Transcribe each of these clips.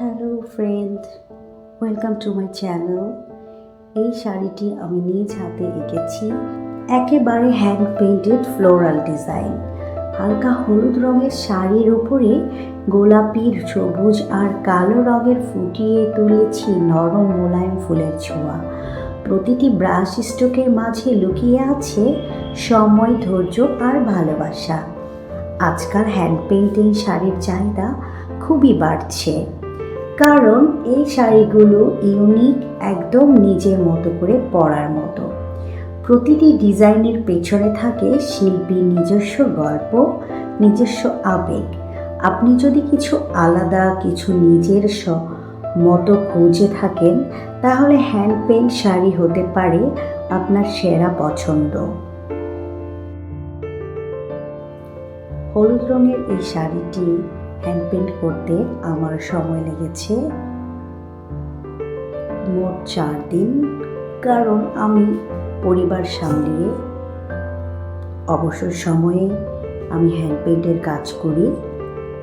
Hello friend, welcome to my channel. এই শাড়িটি আমি নিজ হাতে এঁকেছি, একেবারে হ্যান্ড পেইন্টেড ফ্লোরাল ডিজাইন। হালকা হলুদ রঙের শাড়ির উপরে গোলাপি, সবুজ আর কালো রঙের ফুটিয়ে তুলেছি নরম মোলায়েম ফুলের ছোঁয়া। প্রতিটি ব্রাশ স্ট্রোকের মাঝে লুকিয়ে আছে সময়, ধৈর্য আর ভালোবাসা। আজকাল হ্যান্ড পেইন্টিং শাড়ির চাহিদা খুবই বাড়ছে, কারণ এই শাড়িগুলো ইউনিক, একদম নিজের মতো করে পরার মতো। প্রতিটি ডিজাইনের পেছনে থাকে শিল্পীর নিজস্ব গল্প, নিজস্ব আবেগ। আপনি যদি কিছু আলাদা, কিছু নিজের মতো খুঁজে থাকেন, তাহলে হ্যান্ড পেইন্ট শাড়ি হতে পারে আপনার সেরা পছন্দ। হলুদ রঙের এই শাড়িটি হ্যান্ড পেইন্ট করতে আমার সময় লেগেছে মোট 4 দিন, কারণ আমি পরিবার সামলিয়ে অবসর সময়ে আমি হ্যান্ড পেইন্টের কাজ করি।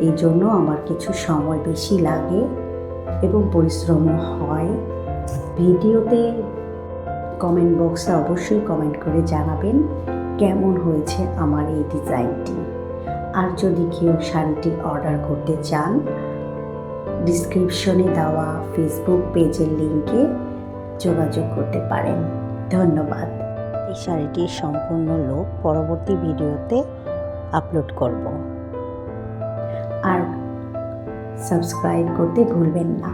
এই জন্য আমার কিছু সময় বেশি লাগে এবং পরিশ্রমও হয়। ভিডিওতে কমেন্ট বক্সে অবশ্যই কমেন্ট করে জানাবেন কেমন হয়েছে আমার এই ডিজাইনটি। আর যদি কেউ শাড়িটি অর্ডার করতে চান, ডিসক্রিপশনে দেওয়া ফেসবুক পেজের লিঙ্কে যোগাযোগ করতে পারেন। ধন্যবাদ। এই শাড়িটির সম্পূর্ণ লুক পরবর্তী ভিডিওতে আপলোড করব। আর সাবস্ক্রাইব করতে ভুলবেন না।